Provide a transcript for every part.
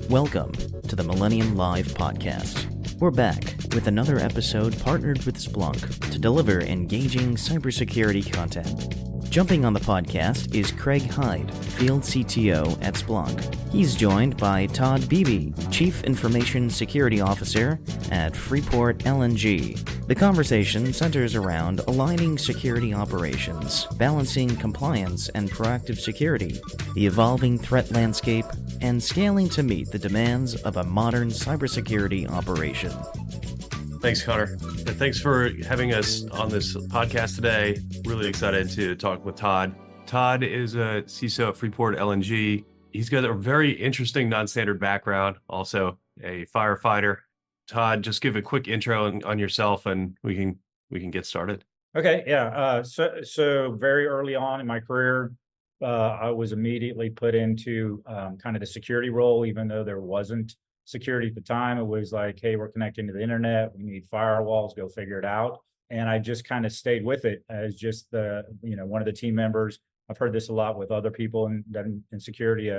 Welcome to the MillenniuM Live podcast. We're back with another episode partnered with Splunk to deliver engaging cybersecurity content. Jumping on the podcast is Craig Hyde, Field CTO at Splunk. He's joined by Todd Beebe, Chief Information Security Officer at Freeport LNG. The conversation centers around aligning security operations, balancing compliance and proactive security, the evolving threat landscape, and scaling to meet the demands of a modern cybersecurity operation. Thanks, Connor. And thanks for having us on this podcast today. Really excited to talk with Todd. Todd is a CISO at Freeport LNG. He's got a very interesting non-standard background, also a firefighter. Todd, just give a quick intro on yourself and we can get started. Okay, yeah. So very early on in my career, I was immediately put into kind of the security role, even though there wasn't security at the time. It was like, hey, we're connecting to the internet. We need firewalls, go figure it out. And I just kind of stayed with it as just one of the team members. I've heard this a lot with other people in security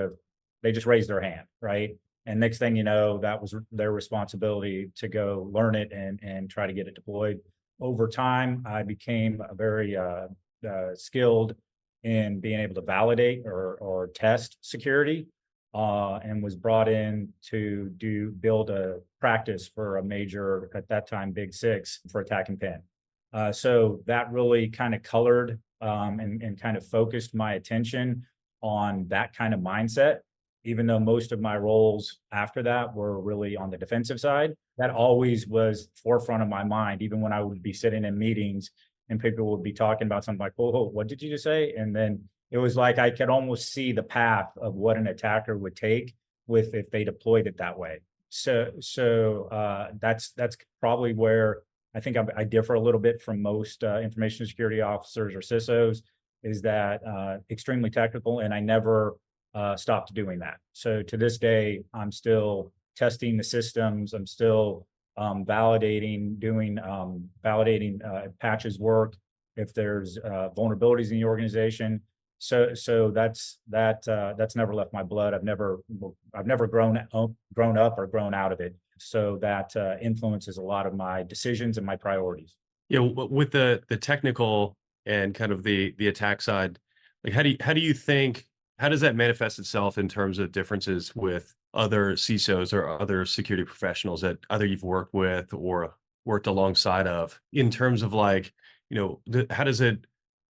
they just raised their hand, right? And next thing you know, that was their responsibility to go learn it and try to get it deployed. Over time, I became very skilled in being able to validate or test security. And was brought in to build a practice for a major, at that time, Big Six for attack and pen. So that really kind of colored and kind of focused my attention on that kind of mindset, even though most of my roles after that were really on the defensive side. That always was forefront of my mind, even when I would be sitting in meetings and people would be talking about something like, oh, what did you just say? And then it was like I could almost see the path of what an attacker would take if they deployed it that way. So that's probably where I think I differ a little bit from most information security officers or CISOs, is that extremely technical, and I never stopped doing that. So to this day, I'm still testing the systems. I'm still validating, doing patches work if there's vulnerabilities in the organization. So that's never left my blood. I've never grown up or grown out of it. So that influences a lot of my decisions and my priorities. Yeah, with the technical and kind of the attack side, like how does that manifest itself in terms of differences with other CISOs or other security professionals that either you've worked with or worked alongside of, in terms of like, how does it?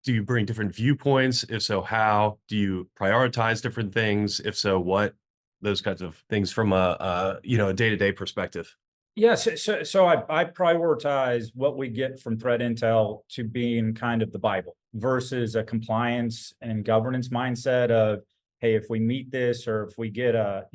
Do you bring different viewpoints? If so, how? Do you prioritize different things? If so, what? Those kinds of things from a day-to-day perspective. Yes. So I prioritize what we get from threat intel to being kind of the Bible versus a compliance and governance mindset of, hey, if we meet this, or if we get a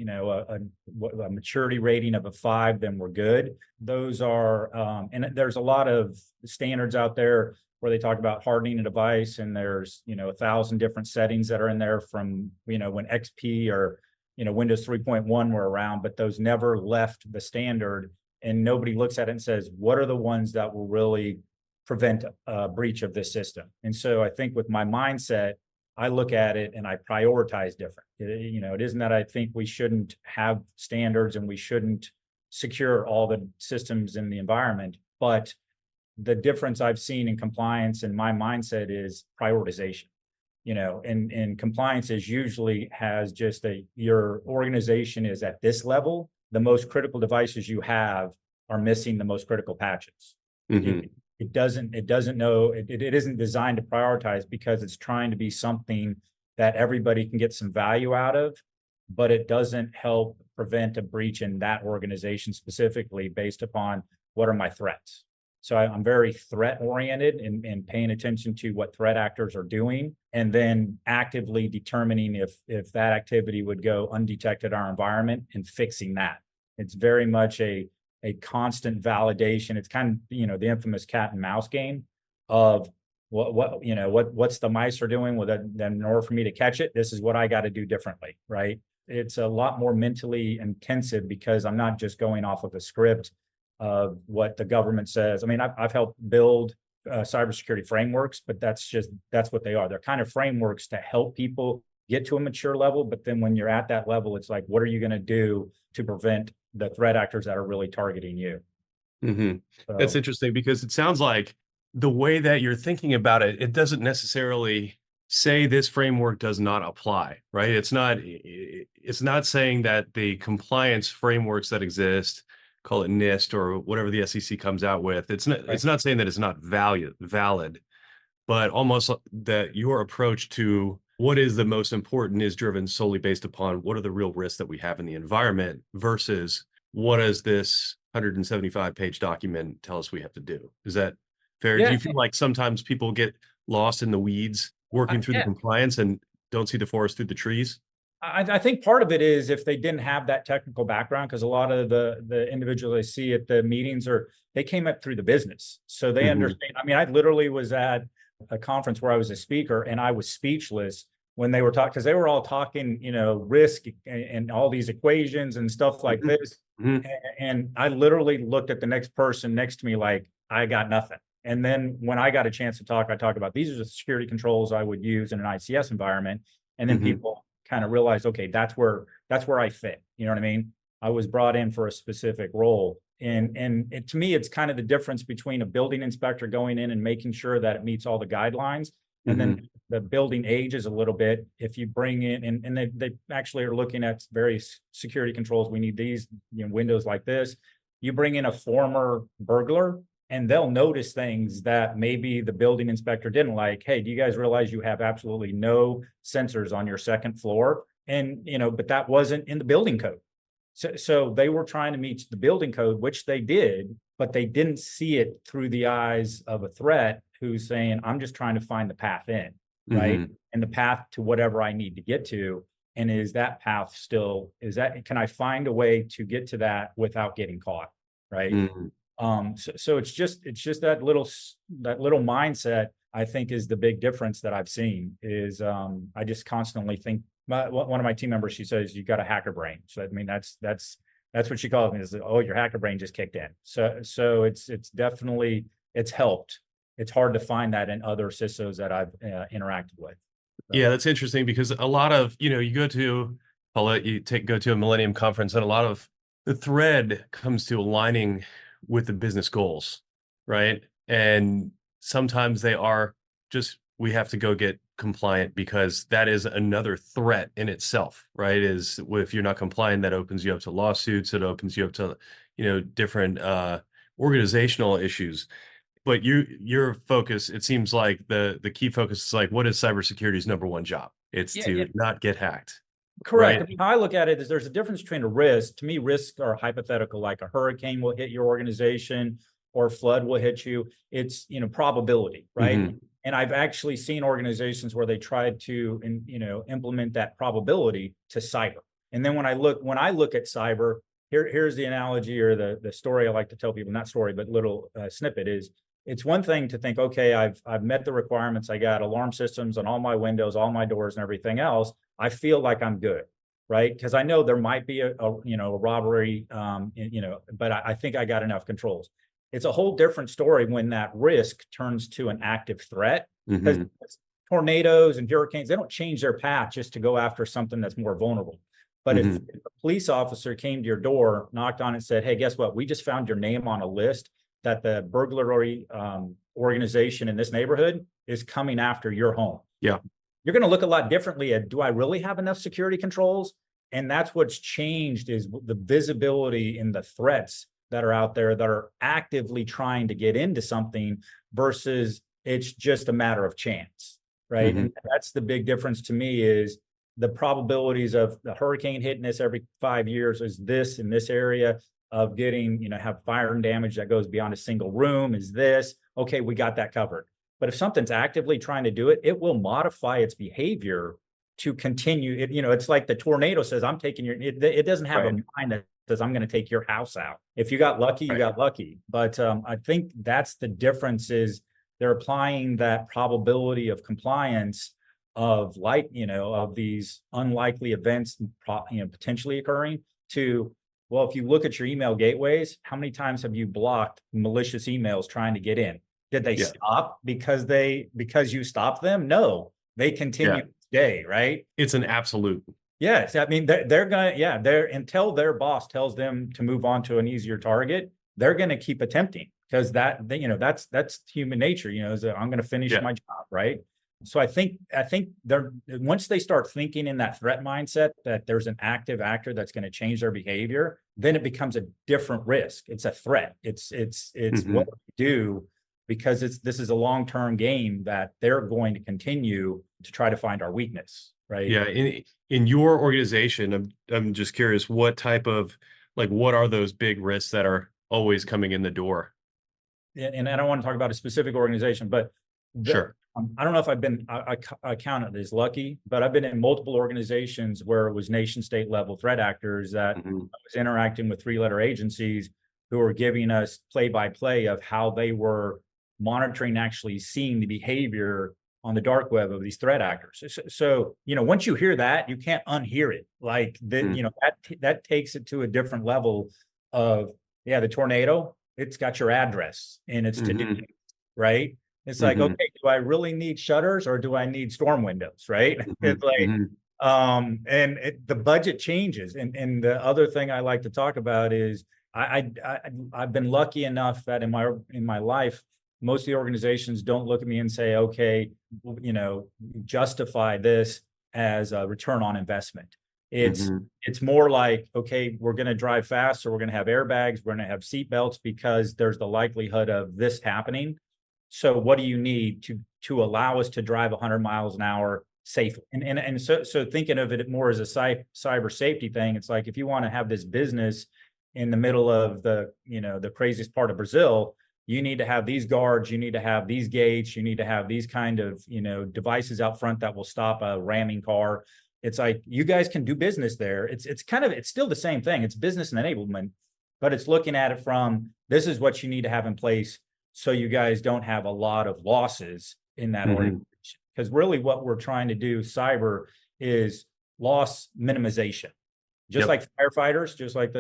maturity rating of a 5, then we're good. Those are, and there's a lot of standards out there where they talk about hardening a device, and there's 1,000 different settings that are in there from when XP or Windows 3.1 were around, but those never left the standard, and nobody looks at it and says, what are the ones that will really prevent a breach of this system? And so I think with my mindset, I look at it and I prioritize different. It isn't that I think we shouldn't have standards and we shouldn't secure all the systems in the environment, but the difference I've seen in compliance and my mindset is prioritization. And compliance is usually has just your organization is at this level. The most critical devices you have are missing the most critical patches. Mm-hmm. It isn't designed to prioritize because it's trying to be something that everybody can get some value out of, but it doesn't help prevent a breach in that organization specifically based upon what are my threats. So I'm very threat oriented and paying attention to what threat actors are doing, and then actively determining if that activity would go undetected in our environment and fixing that. It's very much a constant validation. It's kind of the infamous cat and mouse game of what's the mice are doing. Well, then in order for me to catch it, this is what I got to do differently, right? It's a lot more mentally intensive because I'm not just going off of a script of what the government says. I mean, I've helped build cybersecurity frameworks, but that's what they are. They're kind of frameworks to help people get to a mature level. But then when you're at that level, it's like, what are you going to do to prevent the threat actors that are really targeting you? That's So, interesting because it sounds like the way that you're thinking about it, it doesn't necessarily say this framework does not apply, right? It's not saying that the compliance frameworks that exist, call it NIST or whatever the SEC comes out with, it's right. not saying that it's not valid, but almost that your approach to what is the most important is driven solely based upon what are the real risks that we have in the environment versus what does this 175-page document tell us we have to do? Is that fair? Do Yeah. you feel like sometimes people get lost in the weeds working through the Yeah. compliance and don't see the forest through the trees? I think part of it is if they didn't have that technical background, because a lot of the individuals I see at the meetings they came up through the business. So they understand. I mean, I literally was at a conference where I was a speaker and I was speechless when they were talking, because they were all talking, risk and all these equations and stuff like this. And I literally looked at the next person next to me like, I got nothing. And then when I got a chance to talk, I talked about these are the security controls I would use in an ICS environment. And then people kind of realized, okay, that's where I fit. You know what I mean? I was brought in for a specific role. And to me, it's kind of the difference between a building inspector going in and making sure that it meets all the guidelines. And then the building ages a little bit. If you bring in, and they actually are looking at various security controls. We need these, windows like this. You bring in a former burglar and they'll notice things that maybe the building inspector didn't like. Hey, do you guys realize you have absolutely no sensors on your second floor? And, but that wasn't in the building code. So they were trying to meet the building code, which they did, but they didn't see it through the eyes of a threat who's saying, I'm just trying to find the path in, right? And the path to whatever I need to get to. And is that path can I find a way to get to that without getting caught, right? So it's just that little mindset, I think, is the big difference that I've seen is I just constantly think one of my team members, she says, you got a hacker brain. So I mean, that's what she calls me is, oh, your hacker brain just kicked in. So it's definitely, it's helped. It's hard to find that in other CISOs that I've interacted with. So. Yeah, that's interesting because a lot of, you go to, go to a MillenniuM conference and a lot of the thread comes to aligning with the business goals, right? And sometimes they are just, we have to go get compliant because that is another threat in itself, right? Is if you're not compliant, that opens you up to lawsuits, it opens you up to, different organizational issues. But your focus, it seems like the key focus is like, what is cybersecurity's number one job? It's to not get hacked. Correct. Right? I mean, how I look at it is there's a difference between a risk. To me, risks are hypothetical, like a hurricane will hit your organization or flood will hit you. It's, probability, right? And I've actually seen organizations where they tried to, implement that probability to cyber. And then when I look at cyber, here's the analogy or the story I like to tell people, not story, but little snippet is, it's one thing to think, okay, I've met the requirements. I got alarm systems on all my windows, all my doors and everything else. I feel like I'm good, right? Because I know there might be a robbery, but I think I got enough controls. It's a whole different story when that risk turns to an active threat, because tornadoes and hurricanes, they don't change their path just to go after something that's more vulnerable. But if a police officer came to your door, knocked on it and said, hey, guess what? We just found your name on a list that the burglary organization in this neighborhood is coming after your home. Yeah. You're going to look a lot differently at, do I really have enough security controls? And that's what's changed is the visibility in the threats that are out there that are actively trying to get into something versus it's just a matter of chance, right? And that's the big difference to me is the probabilities of the hurricane hitting us every 5 years is this in this area of getting, have fire and damage that goes beyond a single room is this. Okay, we got that covered. But if something's actively trying to do it, it will modify its behavior to continue. It's like the tornado says, I'm taking it doesn't have a mind that says, I'm going to take your house out. If you got lucky, you got lucky. But I think that's the difference is they're applying that probability of compliance of of these unlikely events, potentially occurring to, well, if you look at your email gateways, how many times have you blocked malicious emails trying to get in? Did they stop because you stopped them? No, they continue to day, right? It's an absolute. Yes, I mean they're gonna, yeah, they're until their boss tells them to move on to an easier target, they're gonna keep attempting because that's human nature. Is that I'm gonna finish Yeah. my job, right? So I think they're once they start thinking in that threat mindset that there's an active actor that's going to change their behavior, then it becomes a different risk. It's a threat. It's what we do because this is a long-term game that they're going to continue to try to find our weakness, right? Yeah. In your organization, I'm just curious, what type of, like, what are those big risks that are always coming in the door? And I don't want to talk about a specific organization, but Sure. I don't know if I've been, I count it as lucky, but I've been in multiple organizations where it was nation state level threat actors that I was interacting with 3-letter agencies who were giving us play by play of how they were monitoring, actually seeing the behavior on the dark web of these threat actors. So, once you hear that, you can't unhear it. Like that takes it to a different level of, yeah, the tornado, it's got your address and it's to do, right? It's like, okay, do I really need shutters or do I need storm windows, right? It's like, the budget changes. And the other thing I like to talk about is I've been lucky enough that in my life, most of the organizations don't look at me and say, okay, justify this as a return on investment. It's more like, okay, we're going to drive fast, so we're going to have airbags, we're going to have seat belts because there's the likelihood of this happening. So what do you need to allow us to drive 100 miles an hour safely? And so thinking of it more as a cyber safety thing, it's like if you want to have this business in the middle of the craziest part of Brazil, you need to have these guards, you need to have these gates, you need to have these kind of devices out front that will stop a ramming car. It's like you guys can do business there. It's still the same thing. It's business and enablement, but it's looking at it from this is what you need to have in place so you guys don't have a lot of losses in that organization. Because really what we're trying to do, cyber, is loss minimization. Just like firefighters, just like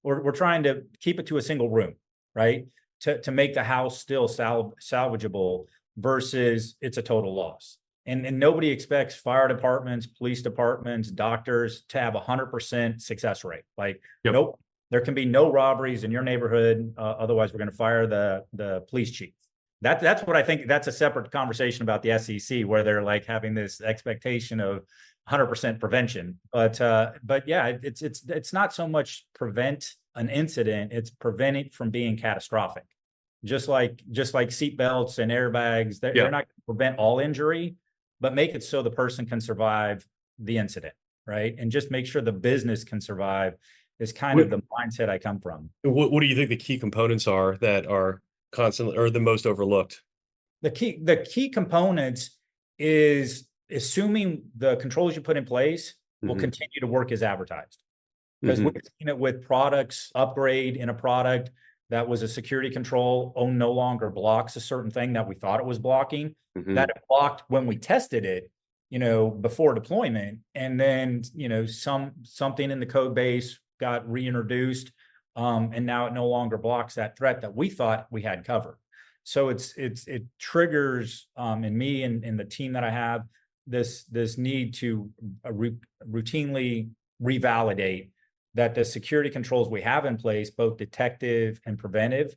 we're trying to keep it to a single room, right? To make the house still salvageable versus it's a total loss. And nobody expects fire departments, police departments, doctors to have 100% success rate. Like, nope. There can be no robberies in your neighborhood. Otherwise, we're going to fire the police chief. That's what I think. That's a separate conversation about the SEC, where they're like having this expectation of 100% prevention. But yeah, it's not so much prevent an incident; it's prevent it from being catastrophic. Just like seat belts and airbags, they're not going to prevent all injury, but make it so the person can survive the incident, right? And just make sure the business can survive. Is kind of the mindset I come from. What do you think the key components are that are constantly or the most overlooked? The key components is assuming the controls you put in place will continue to work as advertised. Because we've seen it with products, upgrade in a product that was a security control, no longer blocks a certain thing that we thought it was blocking, that it blocked when we tested it, before deployment. And then, something in the code base got reintroduced, and now it no longer blocks that threat that we thought we had covered. So it triggers in me and the team that I have this need to routinely revalidate that the security controls we have in place, both detective and preventive,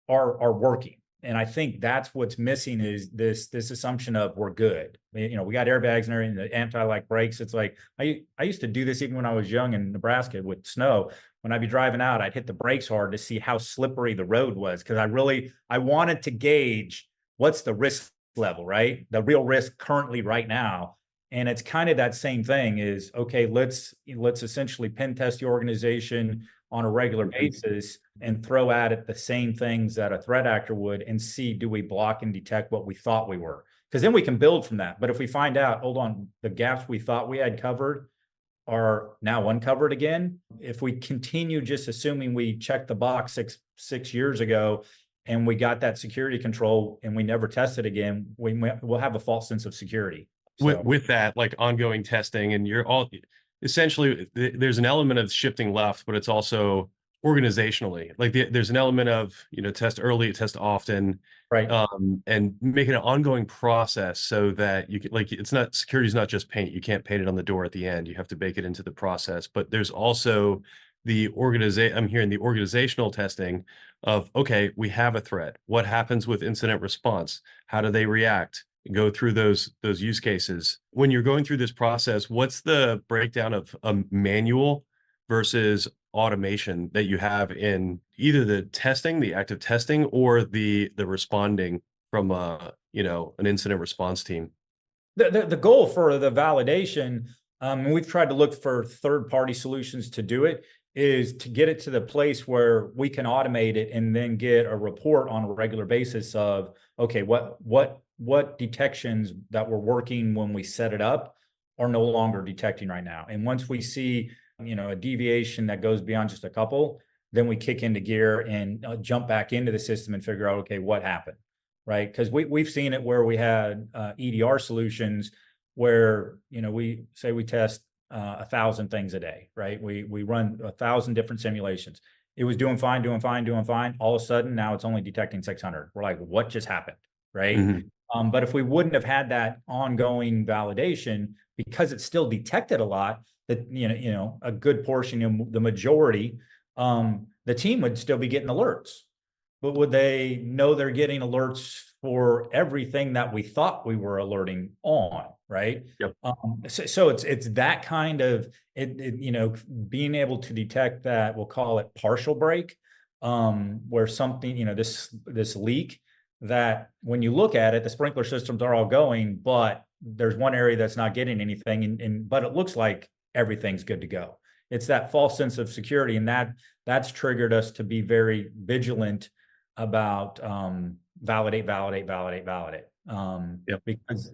are working. And I think that's what's missing is this assumption of we're good. We got airbags and everything, the anti-lock brakes. It's like I used to do this even when I was young in Nebraska with snow. When I'd be driving out, I'd hit the brakes hard to see how slippery the road was because I wanted to gauge what's the risk level, right? The real risk currently right now. And it's kind of that same thing is, okay, let's essentially pen test the organization on a regular basis and throw at it the same things that a threat actor would and see, do we block and detect what we thought we were? Because then we can build from that. But if we find out, hold on, the gaps we thought we had covered are now uncovered again. If we continue just assuming we checked the box six years ago and we got that security control and we never tested again, we'll have a false sense of security. So, with that, like ongoing testing, and you're all essentially there's an element of shifting left, but it's also organizationally, like there's an element of, test early, test often, Right. and make it an ongoing process so that you can, like, security is not just paint. You can't paint it on the door at the end. You have to bake it into the process. But there's also I'm hearing the organizational testing of, okay, we have a threat. What happens with incident response? How do they react? Go through those use cases. When you're going through this process, what's the breakdown of a manual versus automation that you have in either the testing, the active testing, or the responding from an incident response team? The goal for the validation, and we've tried to look for third-party solutions to do it, is to get it to the place where we can automate it and then get a report on a regular basis of, okay, what detections that were working when we set it up are no longer detecting right now. And once we see, a deviation that goes beyond just a couple, then we kick into gear and jump back into the system and figure out, okay, what happened, right? Because we've seen it where we had EDR solutions where, we say we test 1,000 things a day, right? We run 1,000 different simulations. It was doing fine, doing fine, doing fine. All of a sudden, now it's only detecting 600. We're like, what just happened, right? But if we wouldn't have had that ongoing validation, because it still detected a lot, that a good portion, the majority, the team would still be getting alerts. But would they know they're getting alerts for everything that we thought we were alerting on, right? Yep. So it's that kind of being able to detect that, we'll call it partial break, where something, this leak, that when you look at it, the sprinkler systems are all going, but there's one area that's not getting anything, but it looks like everything's good to go. It's that false sense of security, and that's triggered us to be very vigilant about validate. Yep. Because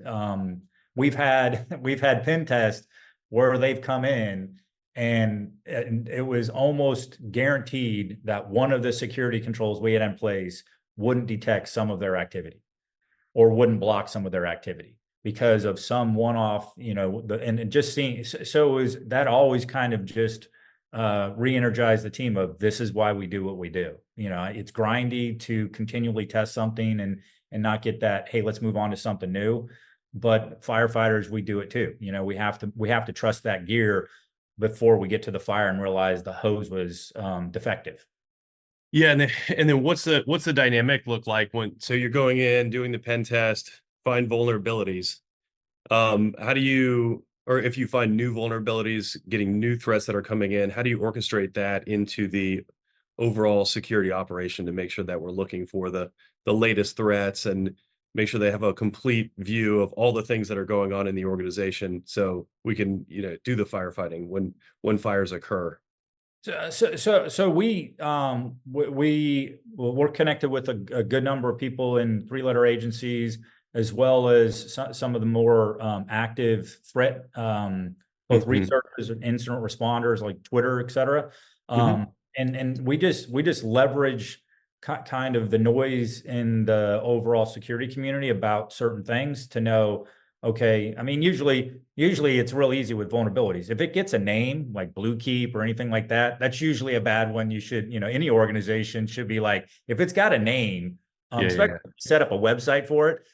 we've had pen tests where they've come in and it was almost guaranteed that one of the security controls we had in place wouldn't detect some of their activity or wouldn't block some of their activity because of some one-off, and just seeing. So it was that always kind of just re-energize the team of, this is why we do what we do. It's grindy to continually test something and not get that, hey, let's move on to something new. But firefighters, we do it too. We have to trust that gear before we get to the fire and realize the hose was defective. Yeah, and then what's the dynamic look like so you're going in, doing the pen test, find vulnerabilities. How do you, or if you find new vulnerabilities, getting new threats that are coming in, how do you orchestrate that into the overall security operation to make sure that we're looking for the latest threats and make sure they have a complete view of all the things that are going on in the organization so we can, do the firefighting when fires occur? So we're connected with a good number of people in three-letter agencies, as well as some of the more active threat, both researchers and incident responders like Twitter, et cetera. And we just leverage kind of the noise in the overall security community about certain things to know, okay, I mean, usually it's real easy with vulnerabilities. If it gets a name like Blue Keep or anything like that, that's usually a bad one. You should, any organization should be like, if it's got a name, especially if you set up a website for it,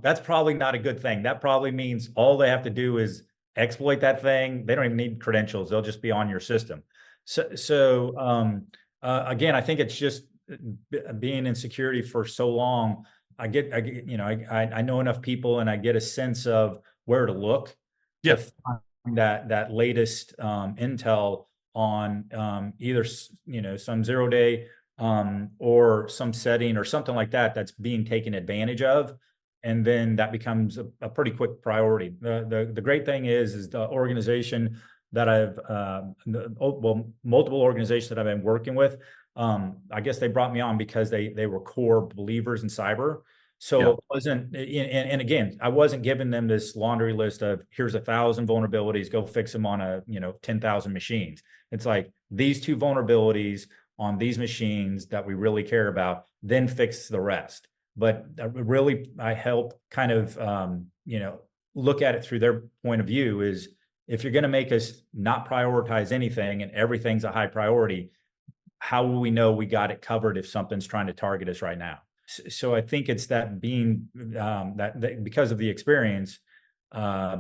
that's probably not a good thing. That probably means all they have to do is exploit that thing. They don't even need credentials. They'll just be on your system. So again, I think it's just being in security for so long. I know enough people and I get a sense of where to look to find that latest intel on either, some 0-day or some setting or something like that that's being taken advantage of. And then that becomes a pretty quick priority. The great thing is the organization that multiple organizations that I've been working with, I guess they brought me on because they were core believers in cyber. So it wasn't, and again, I wasn't giving them this laundry list of, here's 1,000 vulnerabilities, go fix them on 10,000 machines. It's like, these 2 vulnerabilities on these machines that we really care about, then fix the rest. But I help kind of, look at it through their point of view is, if you're going to make us not prioritize anything and everything's a high priority, how will we know we got it covered if something's trying to target us right now? So I think it's that being that because of the experience,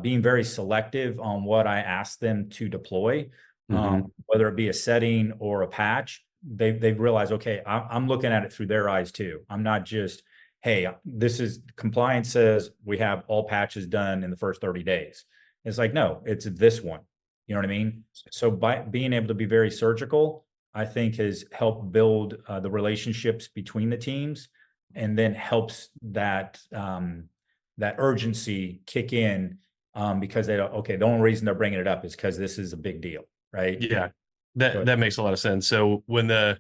being very selective on what I ask them to deploy, whether it be a setting or a patch. They've realized, okay, I'm looking at it through their eyes too. I'm not just, hey, this is compliance says we have all patches done in the first 30 days. It's like, no, it's this one. You know what I mean? So by being able to be very surgical, I think has helped build the relationships between the teams, and then helps that that urgency kick in, because they don't. Okay, the only reason they're bringing it up is because this is a big deal, right? Yeah, that makes a lot of sense. So when the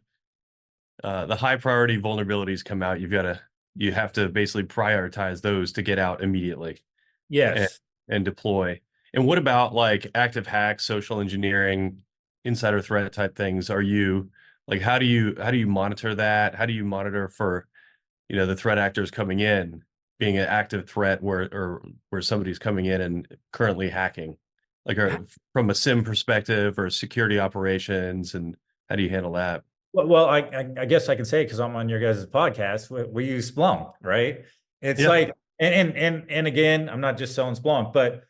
high priority vulnerabilities come out, you have to basically prioritize those to get out immediately. Yes. And deploy. And what about like active hacks, social engineering, insider threat type things? Are you like, how do you monitor that? How do you monitor for, the threat actors coming in being an active threat where somebody's coming in and currently hacking, like from a SIM perspective or security operations, and how do you handle that? Well, I guess I can say, because I'm on your guys' podcast, we use Splunk, right? It's Yep. like, and again, I'm not just selling Splunk, but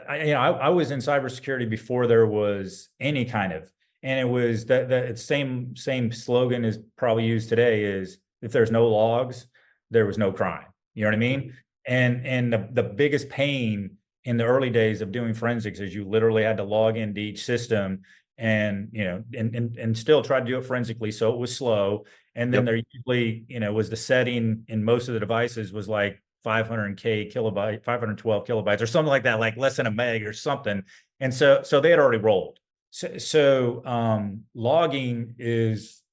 I was in cybersecurity before there was any kind of, and it was that same slogan is probably used today is, if there's no logs, there was no crime. You know what I mean? And the biggest pain in the early days of doing forensics is you literally had to log into each system, and and still try to do it forensically, so it was slow. And then Yep. there usually was the setting in most of the devices was like 500K kilobyte, 512 kilobytes or something like that, like less than a meg or something. And so they had already rolled. So logging is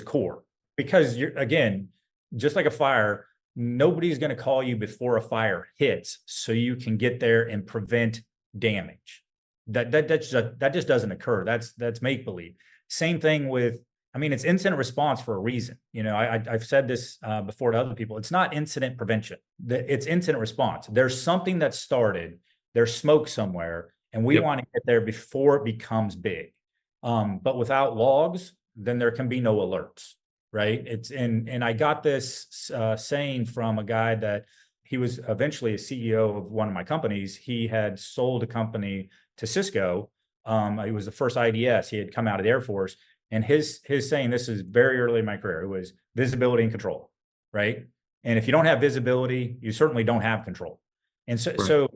core, because you're, again, just like a fire, nobody's going to call you before a fire hits so you can get there and prevent damage. That just doesn't occur. That's make believe. Same thing with, I mean, it's incident response for a reason. I've said this before to other people. It's not incident prevention. It's incident response. There's something that started. There's smoke somewhere, and we want to get there before it becomes big. But without logs, then there can be no alerts, right? It's and I got this saying from a guy that he was eventually a CEO of one of my companies. He had sold a company to Cisco. It was the first IDS. He had come out of the Air Force, and his saying, this is very early in my career, it was visibility and control, right? And if you don't have visibility, you certainly don't have control. And so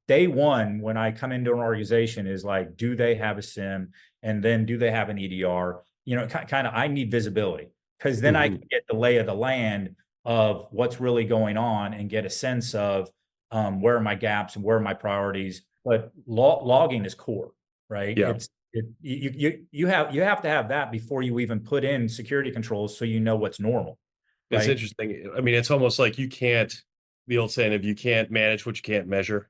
day one, when I come into an organization, is like, do they have a SIM? And then do they have an EDR? Kind of, I need visibility, because then I can get the lay of the land of what's really going on and get a sense of where are my gaps and where are my priorities. But logging is core, right? Yeah. You have to have that before you even put in security controls, so you know what's normal. It's right? interesting. I mean, it's almost like the old saying of you can't manage what you can't measure.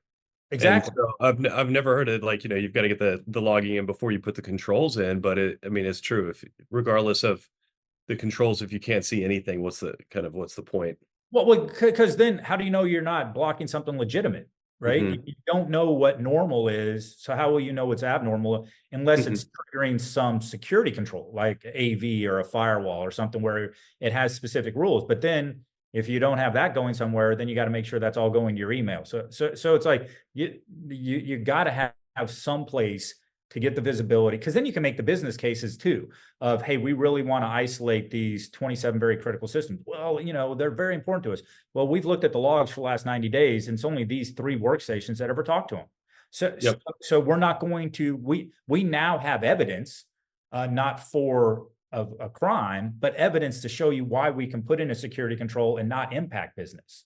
Exactly. And so I've never heard it, like, you've got to get the logging in before you put the controls in, but it's true. If regardless of the controls, if you can't see anything, what's the point? Well, because then how do you know you're not blocking something legitimate, right? You don't know what normal is, so how will you know what's abnormal unless it's triggering some security control, like AV or a firewall or something where it has specific rules. But then if you don't have that going somewhere, then you got to make sure that's all going to your email. So it's like you got to have some place to get the visibility, because then you can make the business cases too of, hey, we really want to isolate these 27 very critical systems. Well, they're very important to us. Well, we've looked at the logs for the last 90 days, and it's only these 3 workstations that ever talk to them. So we're not going to, we now have evidence, not for a crime, but evidence to show you why we can put in a security control and not impact business.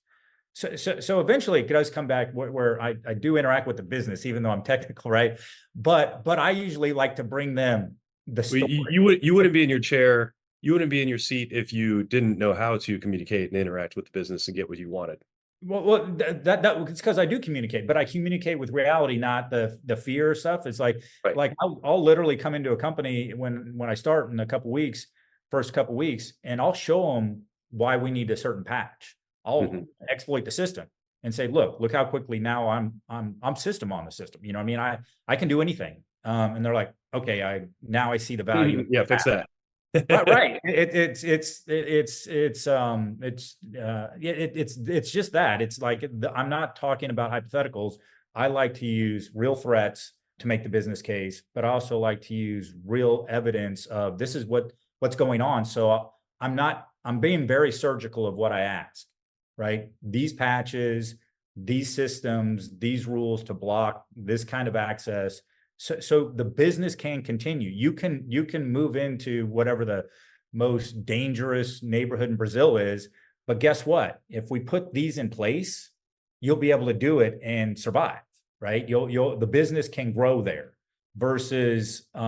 So eventually it does come back where I do interact with the business, even though I'm technical, right? But I usually like to bring them the story. You wouldn't be in your chair. You wouldn't be in your seat if you didn't know how to communicate and interact with the business and get what you wanted. Well, that it's because I do communicate, but I communicate with reality, not the fear stuff. It's like, Right. I'll literally come into a company when I start in first couple weeks, and I'll show them why we need a certain patch. I'll exploit the system and say, look how quickly now I'm system on the system. I mean, I can do anything. And they're like, okay, now I see the value. Yeah, fix that. Right. It's just that. It's like I'm not talking about hypotheticals. I like to use real threats to make the business case, but I also like to use real evidence of this is what's going on. So I'm being very surgical of what I ask, right? These patches, these systems, these rules to block this kind of access. So the business can continue. You can move into whatever the most dangerous neighborhood in Brazil is, but guess what? If we put these in place, you'll be able to do it and survive, right? The business can grow there versus we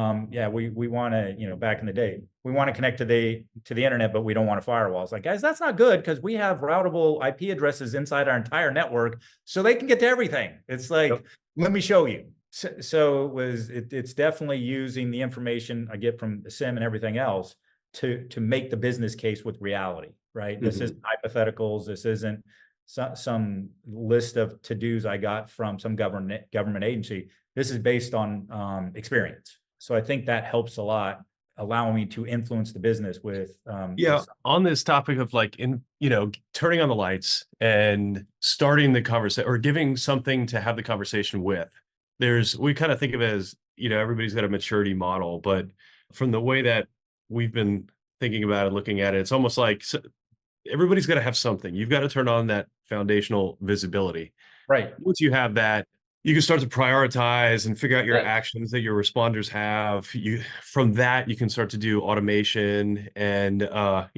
want to, back in the day, we want to connect to the internet, but we don't want a firewall. It's like, guys, that's not good because we have routable IP addresses inside our entire network so they can get to everything. It's like, yep. Let me show you. So it's definitely using the information I get from the SIM and everything else to make the business case with reality, right? Mm-hmm. This isn't hypotheticals. This isn't some list of to-dos I got from some government agency. This is based on experience. So I think that helps a lot, allowing me to influence the business with on this topic of like turning on the lights and starting the conversation or giving something to have the conversation with. We kind of think of it as, everybody's got a maturity model, but from the way that we've been thinking about it, looking at it, it's almost like everybody's got to have something. You've got to turn on that foundational visibility. Right. Once you have that, you can start to prioritize and figure out your actions that your responders have. From that, you can start to do automation and, kind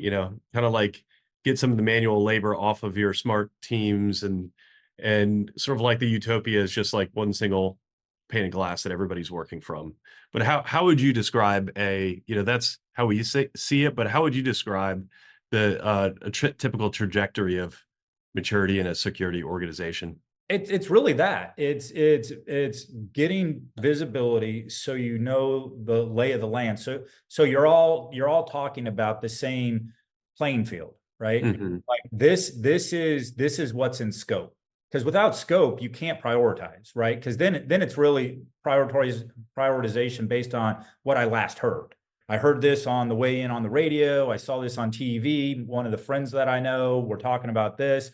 of like get some of the manual labor off of your smart teams and sort of like the utopia is just like one single pane of glass that everybody's working from. But how would you describe that's how we see it, but how would you describe the typical trajectory of maturity in a security organization? It's really that. It's getting visibility so you know the lay of the land. So you're all talking about the same playing field, right? Mm-hmm. Like this is what's in scope. Because without scope, you can't prioritize, right? Because then it's really prioritization based on what I last heard. I heard this on the way in on the radio. I saw this on TV. One of the friends that I know were talking about this.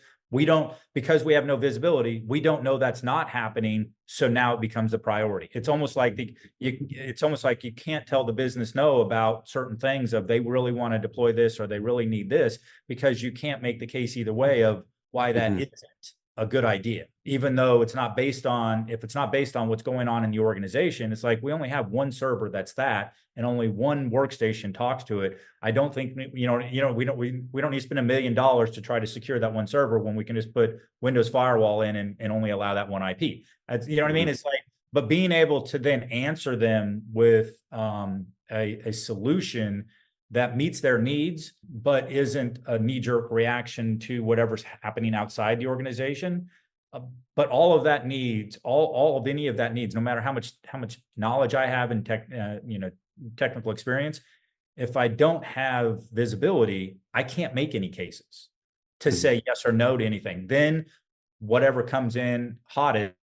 Because we have no visibility, we don't know that's not happening. So now it becomes a priority. It's almost like you can't tell the business no about certain things of they really want to deploy this or they really need this because you can't make the case either way of why that isn't a good idea, even though if it's not based on what's going on in the organization. It's like we only have one server that's that, and only one workstation talks to it. I don't think we don't need to spend $1 million to try to secure that one server when we can just put Windows firewall in and only allow that one IP. What I mean? It's like, but being able to then answer them with a solution that meets their needs, but isn't a knee-jerk reaction to whatever's happening outside the organization. But all of that needs, all of any of that needs, no matter how much knowledge I have in technical experience, if I don't have visibility, I can't make any cases to say yes or no to anything. Then whatever comes in hottest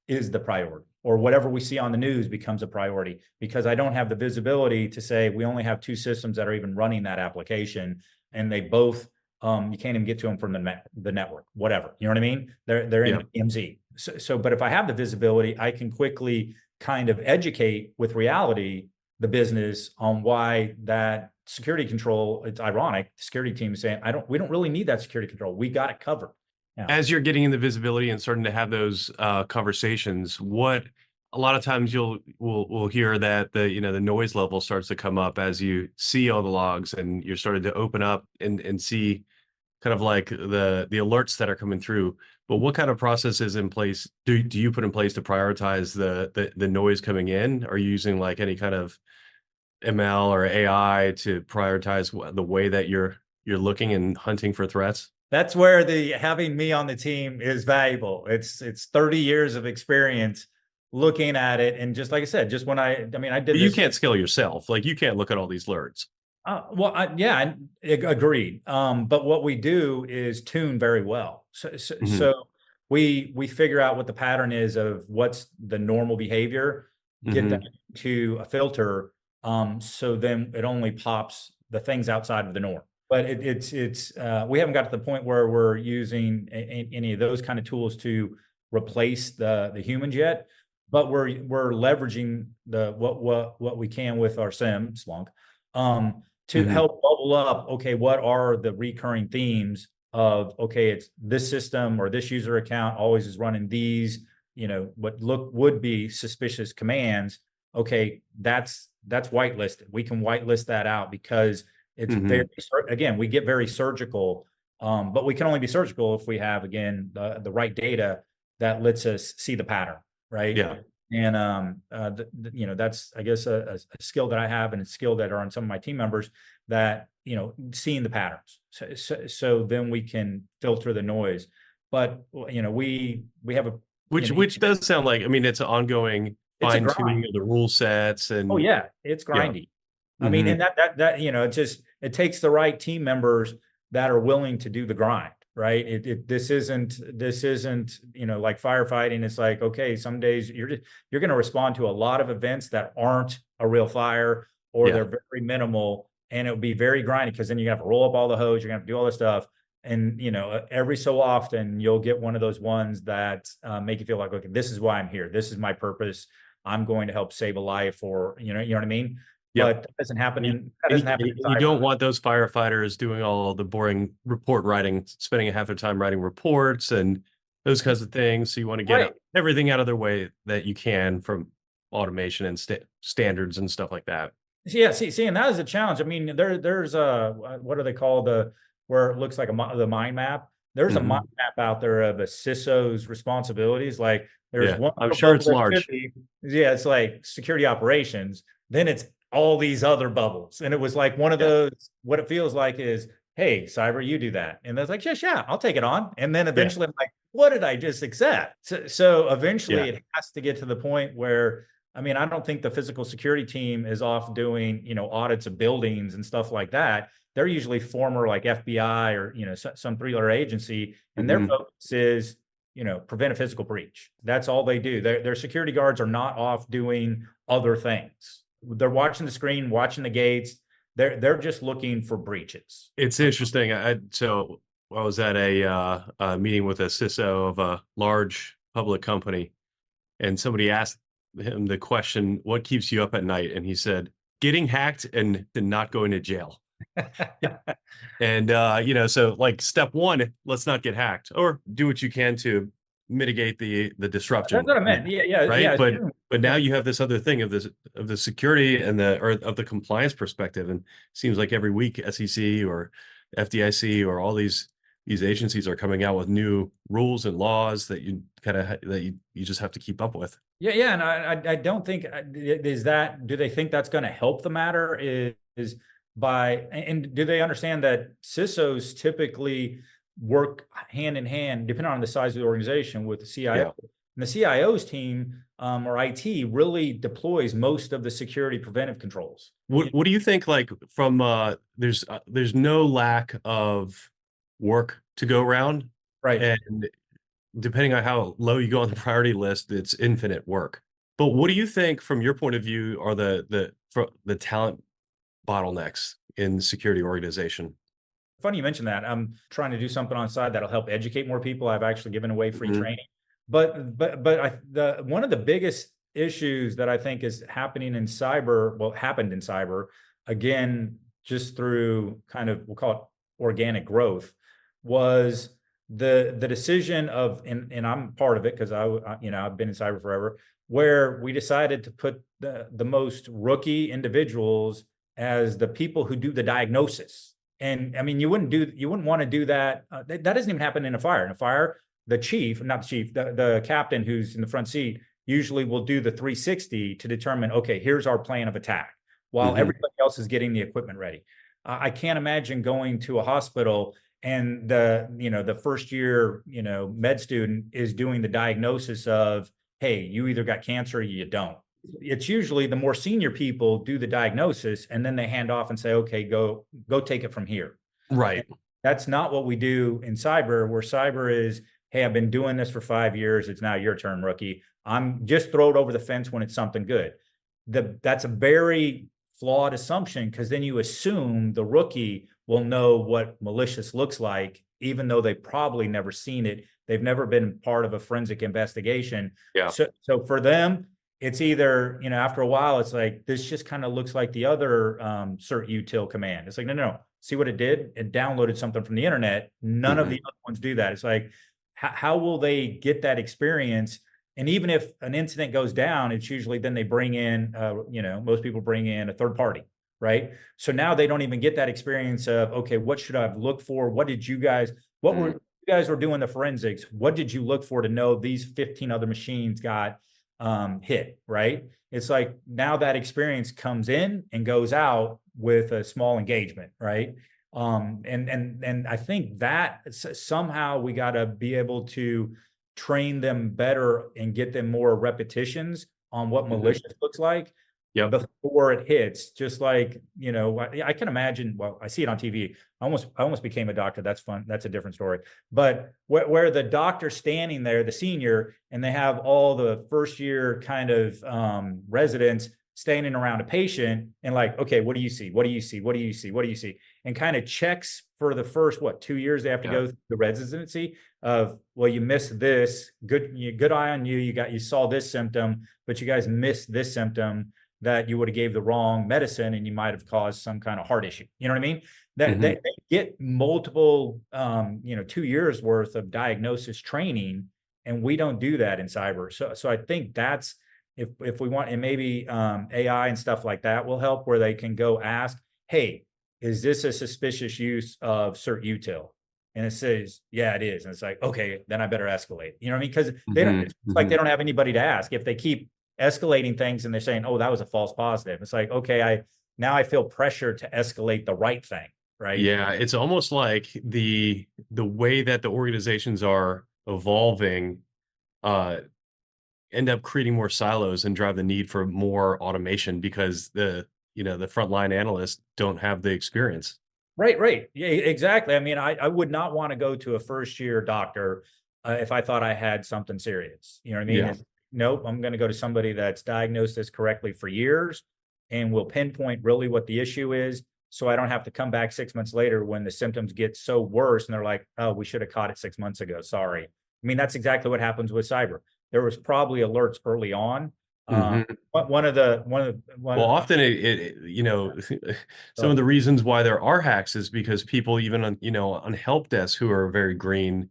is the priority, or whatever we see on the news becomes a priority, because I don't have the visibility to say we only have two systems that are even running that application, and they both you can't even get to them from the network, whatever. You know what I mean? They're in EMZ. So, but if I have the visibility, I can quickly kind of educate with reality the business on why that security control. It's ironic. The security team is saying, we don't really need that security control. We got it covered. Yeah. As you're getting in the visibility and starting to have those conversations, a lot of times we'll hear that the noise level starts to come up as you see all the logs and you're starting to open up and see kind of like the alerts that are coming through. But what kind of process is in place do you put in place to prioritize the noise coming in? Are you using like any kind of ML or AI to prioritize the way that you're looking and hunting for threats? That's where having me on the team is valuable. It's 30 years of experience looking at it. And just like I said, just when I did this. You can't scale yourself. Like you can't look at all these alerts. I agreed. But what we do is tune very well. So we figure out what the pattern is of what's the normal behavior, get that to a filter, So then it only pops the things outside of the norm. But we haven't got to the point where we're using any of those kind of tools to replace the humans yet. But we're leveraging what we can with our SIM Splunk, to help bubble up. Okay, what are the recurring themes of, okay, it's this system or this user account always is running these, what would be suspicious commands. Okay, that's whitelisted. We can whitelist that out because it's very, again, we get very surgical, but we can only be surgical if we have, again, the right data that lets us see the pattern, right? Yeah. And that's, I guess, a skill that I have, and a skill that are on some of my team members, that seeing the patterns. So then we can filter the noise. But we have a which does sound like, I mean, it's an ongoing fine tuning of the rule sets, and oh yeah, it's grindy. I mean, and that it takes the right team members that are willing to do the grind, right? This isn't like firefighting. It's like, okay, some days you're going to respond to a lot of events that aren't a real fire, or they're very minimal, and it'll be very grindy, because then you have to roll up all the hose, you're going to have to do all this stuff. And every so often you'll get one of those ones that make you feel like, okay, this is why I'm here. This is my purpose. I'm going to help save a life, or you know what I mean? But that doesn't happen you don't want those firefighters doing all the boring report writing, spending half their time writing reports and those kinds of things. So you want to get everything out of their way that you can, from automation and standards and stuff like that. Yeah, see, and that is a challenge. I mean, there's what do they call where it looks like the mind map? There's a mind map out there of a CISO's responsibilities. Like there's one. I'm sure it's large. It's like security operations. Then it's all these other bubbles. And it was like one of those, what it feels like is, hey, cyber, you do that. And they're like, yeah, I'll take it on. And then eventually I'm like, what did I just accept? So eventually it has to get to the point where, I mean, I don't think the physical security team is off doing, audits of buildings and stuff like that. They're usually former like FBI or, some three-letter agency. And their focus is, prevent a physical breach. That's all they do. Their security guards are not off doing other things. They're watching the screen, watching the gates. They're just looking for breaches. It's interesting. So I was at a meeting with a CISO of a large public company, and somebody asked him the question, "What keeps you up at night?" And he said, "Getting hacked and not going to jail." And so like step one, let's not get hacked, or do what you can to mitigate the disruption. That's what I meant. Yeah. Right. Yeah, but now you have this other thing of the security and of the compliance perspective. And it seems like every week SEC or FDIC or all these agencies are coming out with new rules and laws that you just have to keep up with. Yeah. And I don't think do they think that's going to help the matter and do they understand that CISOs typically work hand in hand, depending on the size of the organization, with the CIO. And the CIO's team or IT really deploys most of the security preventive controls. What do you think? Like from there's no lack of work to go around, right? And depending on how low you go on the priority list, it's infinite work. But what do you think, from your point of view, are the talent bottlenecks in the security organization? Funny you mentioned that. I'm trying to do something on the side that'll help educate more people. I've actually given away free training. But one of the biggest issues that I think is happened in cyber, again, just through kind of, we'll call it organic growth, was the decision of, and I'm part of it because I've been in cyber forever, where we decided to put the most rookie individuals as the people who do the diagnosis. And I mean, you wouldn't want to do that. That doesn't even happen in a fire. In a fire, the captain who's in the front seat usually will do the 360 to determine, okay, here's our plan of attack, while everybody else is getting the equipment ready. I can't imagine going to a hospital and the first year, med student is doing the diagnosis of, hey, you either got cancer or you don't. It's usually the more senior people do the diagnosis, and then they hand off and say, okay, go take it from here. Right. And that's not what we do in cyber, where cyber is, hey, I've been doing this for 5 years. It's now your turn, rookie. I'm just throw it over the fence when it's something good. That's a very flawed assumption, because then you assume the rookie will know what malicious looks like, even though they've probably never seen it. They've never been part of a forensic investigation. Yeah. So for them, it's either, after a while, it's like, this just kind of looks like the other cert util command. It's like, no. See what it did? It downloaded something from the internet. None of the other ones do that. It's like, how will they get that experience? And even if an incident goes down, it's usually then they bring in, most people bring in a third party, right? So now they don't even get that experience of, okay, what should I look for? What were you guys were doing the forensics? What did you look for to know these 15 other machines got hit, right? It's like now that experience comes in and goes out with a small engagement, right? And I think that somehow we got to be able to train them better and get them more repetitions on what malicious looks like before it hits. Just like, I can imagine, well, I see it on TV. I almost became a doctor. That's fun. That's a different story. But where the doctor's standing there, the senior, and they have all the first year kind of residents standing around a patient and like, okay, what do you see? What do you see? What do you see? What do you see? And kind of checks for the first, 2 years they have to go through the residency of, well, you missed this, good eye on you. You saw this symptom, but you guys missed this symptom that you would have gave the wrong medicine and you might have caused some kind of heart issue. You know what I mean? That they get multiple, 2 years worth of diagnosis training, and we don't do that in cyber. So I think that's, if we want, and maybe AI and stuff like that will help, where they can go ask, hey, is this a suspicious use of cert util? And it says, yeah, it is. And it's like, okay, then I better escalate. You know what I mean? Because they don't, it's like they don't have anybody to ask. If they keep escalating things and they're saying, oh, that was a false positive, it's like, okay, now I feel pressure to escalate the right thing, right? Yeah, it's almost like the way that the organizations are evolving end up creating more silos and drive the need for more automation because the frontline analysts don't have the experience. Right. Yeah, exactly. I mean, I would not want to go to a first year doctor if I thought I had something serious. You know what I mean? Yeah. Nope, I'm going to go to somebody that's diagnosed this correctly for years and will pinpoint really what the issue is, so I don't have to come back 6 months later when the symptoms get so worse and they're like, oh, we should have caught it 6 months ago. Sorry. I mean, that's exactly what happens with cyber. There was probably alerts early on. But Often some of the reasons why there are hacks is because people, even on help desks who are very green,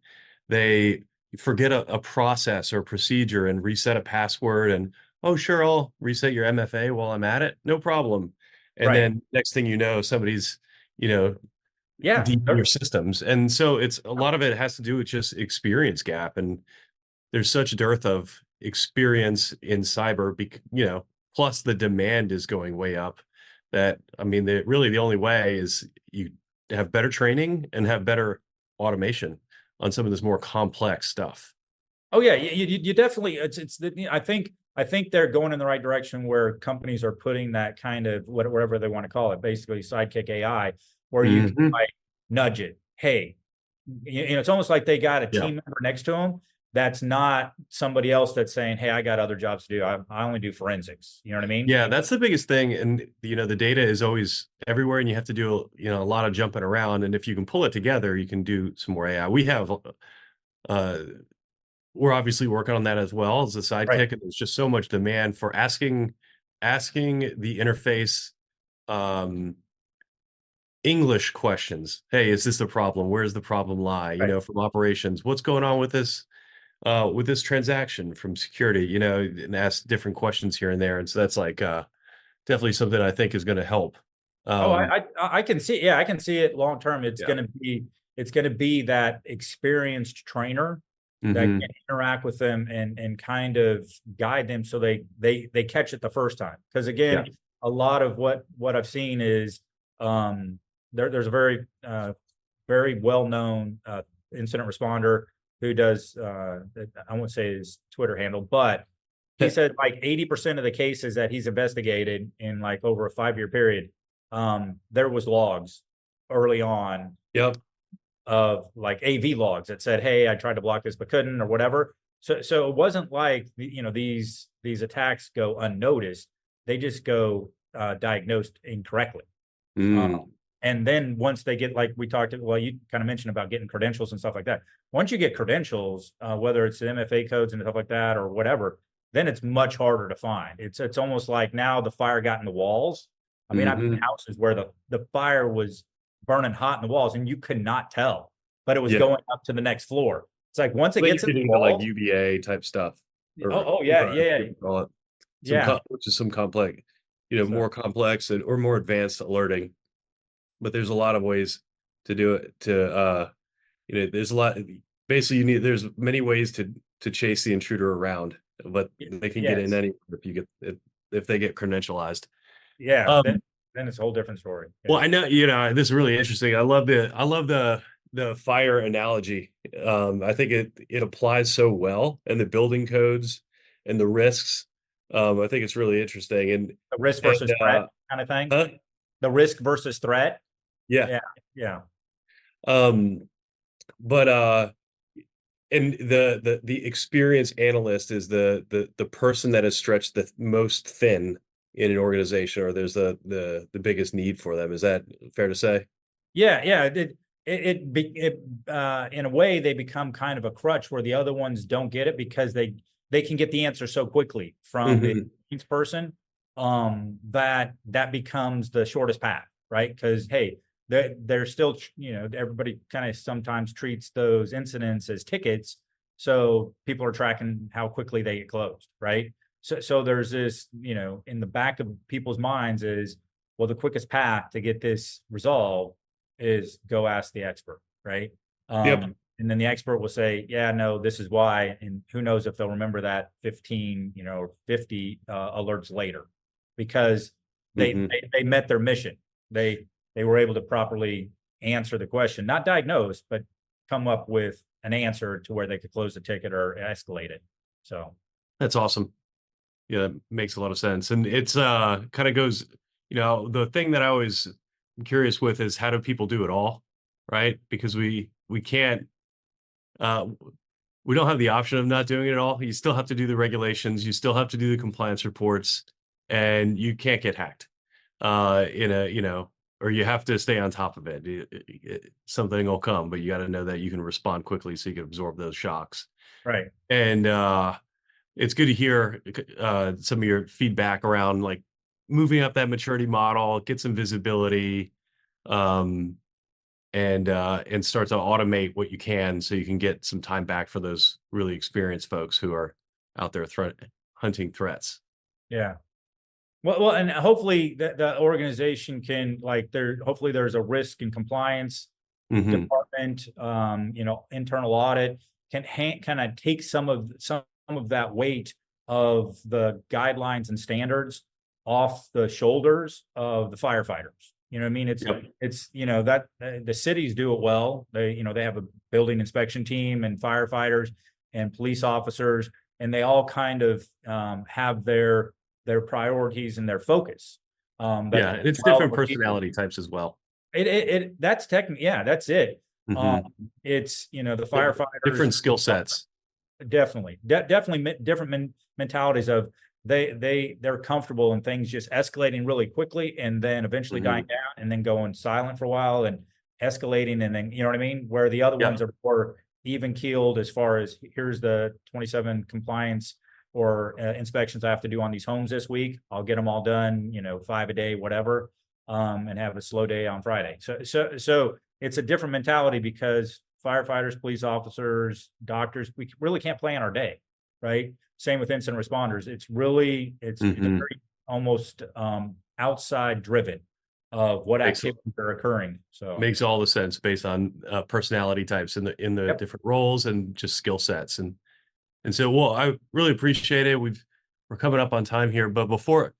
they forget a process or procedure and reset a password, and oh, sure, I'll reset your MFA while I'm at it, no problem. And then next thing you know, somebody's deep in your systems. And so it's a lot of it has to do with just experience gap, and there's such a dearth of experience in cyber, plus the demand is going way up, that, I mean, really the only way is you have better training and have better automation on some of this more complex stuff. Oh yeah, you definitely, I think they're going in the right direction, where companies are putting that kind of whatever they want to call it, basically sidekick AI, where you can like nudge it. Hey, it's almost like they got a team member next to them that's not somebody else that's saying, hey, I got other jobs to do. I only do forensics. You know what I mean? Yeah, that's the biggest thing. And, the data is always everywhere, and you have to do, a lot of jumping around. And if you can pull it together, you can do some more AI. We're obviously working on that as well as a sidekick. And there's just so much demand for asking the interface English questions. Hey, is this a problem? Where's the problem lie? From operations, what's going on with this transaction? From security, and ask different questions here and there. And so that's like definitely something I think is going to help. I can see, I can see it long term. It's going to be that experienced trainer that can interact with them and kind of guide them so they catch it the first time. Because again, a lot of what I've seen is there's a very very well-known incident responder who does I won't say his Twitter handle, but he said like 80% of the cases that he's investigated in like over a 5-year period, there was logs early on of like AV logs that said, hey, I tried to block this but couldn't, or whatever. So it wasn't like these attacks go unnoticed. They just go diagnosed incorrectly. Mm. And then once they get, like we talked, well, you kind of mentioned about getting credentials and stuff like that. Once you get credentials, whether it's MFA codes and stuff like that or whatever, then it's much harder to find. It's almost like now the fire got in the walls. I mean, I've been in houses where the fire was burning hot in the walls and you could not tell, but it was going up to the next floor. It's like once it Like gets in the getting into like walls, UVA type stuff. Which is some complex, more complex or more advanced alerting. But there's a lot of ways to do it. There's a lot. Basically, there's many ways to chase the intruder around, but they can get in anywhere if they get credentialized. Yeah, then it's a whole different story. Well, I know, this is really interesting. I love the fire analogy. I think it applies so well, and the building codes and the risks. I think it's really interesting. And the risk versus threat kind of thing. Huh? The risk versus threat. Yeah. Yeah. But and the experienced analyst is the person that has stretched the most thin in an organization, or there's the biggest need for them. Is that fair to say? Yeah. It in a way they become kind of a crutch where the other ones don't get it because they can get the answer so quickly from the person that becomes the shortest path, right? Because hey, they're still, everybody kind of sometimes treats those incidents as tickets, so people are tracking how quickly they get closed, right? So there's this, in the back of people's minds is, well, the quickest path to get this resolved is go ask the expert, right? Yep. And then the expert will say, yeah, no, this is why. And who knows if they'll remember that 15, or 50 alerts later, because they met their mission. They were able to properly answer the question, not diagnose, but come up with an answer to where they could close the ticket or escalate it. So that's awesome. Yeah, that makes a lot of sense. And it's kind of goes, the thing that I always am curious with is how do people do it all, right? Because we can't, we don't have the option of not doing it all. You still have to do the regulations, you still have to do the compliance reports, and you can't get hacked or you have to stay on top of it. Something will come, but you got to know that you can respond quickly so you can absorb those shocks. Right. And it's good to hear some of your feedback around like moving up that maturity model, get some visibility, and start to automate what you can so you can get some time back for those really experienced folks who are out there hunting threats. Yeah. Well, and hopefully the organization can hopefully there's a risk and compliance department, internal audit can kind of take some of that weight of the guidelines and standards off the shoulders of the firefighters. You know what I mean? It's that the cities do it well. They have a building inspection team and firefighters and police officers, and they all kind of have their priorities and their focus. It's different personality types as well. That's technically, that's it. It's the firefighters, different skill sets. Definitely different mentalities of they're comfortable in things just escalating really quickly and then eventually dying down and then going silent for a while and escalating and then you know what I mean, where the other ones are more even keeled as far as here's the 27 compliance or inspections I have to do on these homes this week. I'll get them all done, 5 a day, whatever, and have a slow day on Friday. So it's a different mentality because firefighters, police officers, doctors, we really can't plan our day, right? Same with incident responders. It's really, it's very almost outside driven of what activities are occurring. So makes all the sense based on personality types in the different roles and just skill sets. And so, well, I really appreciate it. We're coming up on time here, but before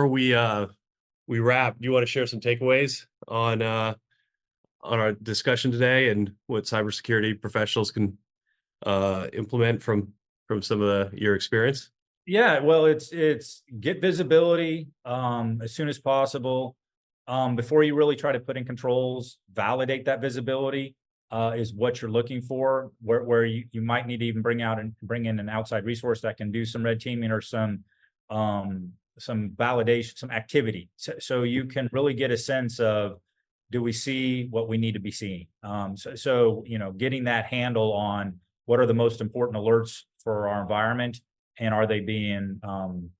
we wrap, do you want to share some takeaways on our discussion today and what cybersecurity professionals can implement from some of your experience? Yeah, well, it's get visibility as soon as possible. Before you really try to put in controls, validate that visibility is what you're looking for, where you might need to even bring in an outside resource that can do some red teaming or some validation, some activity. So you can really get a sense of, do we see what we need to be seeing? So getting that handle on what are the most important alerts for our environment, and are they being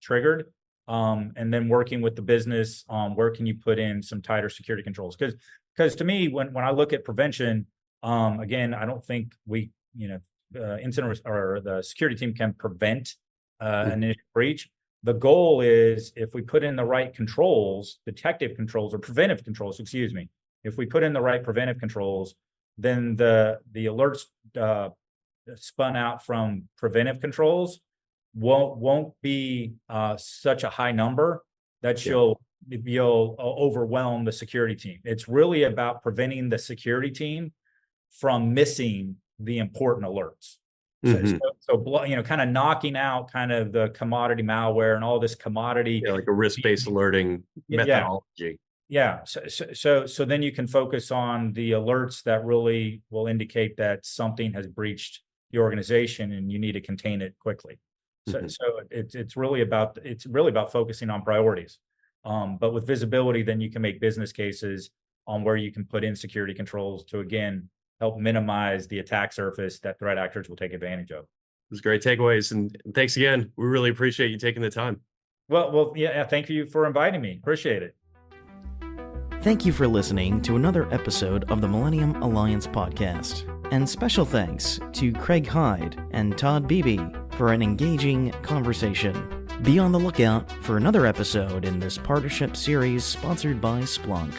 triggered? And then working with the business on where can you put in some tighter security controls? Because to me, when I look at prevention, again, I don't think incident or the security team can prevent an initial breach. The goal is, if we put in the right controls, detective controls or preventive controls, excuse me, if we put in the right preventive controls, then the alerts spun out from preventive controls won't be such a high number that you'll overwhelm the security team. It's really about preventing the security team from missing the important alerts. So kind of knocking out kind of the commodity malware and all this commodity, like a risk-based alerting methodology. Yeah. So then you can focus on the alerts that really will indicate that something has breached the organization and you need to contain it quickly. So it's really about focusing on priorities. But with visibility, then you can make business cases on where you can put in security controls to, again, help minimize the attack surface that threat actors will take advantage of. It was great takeaways, and thanks again. We really appreciate you taking the time. Well, yeah. Thank you for inviting me. Appreciate it. Thank you for listening to another episode of the MillenniuM Alliance podcast. And special thanks to Craig Hyde and Todd Beebe for an engaging conversation. Be on the lookout for another episode in this partnership series sponsored by Splunk.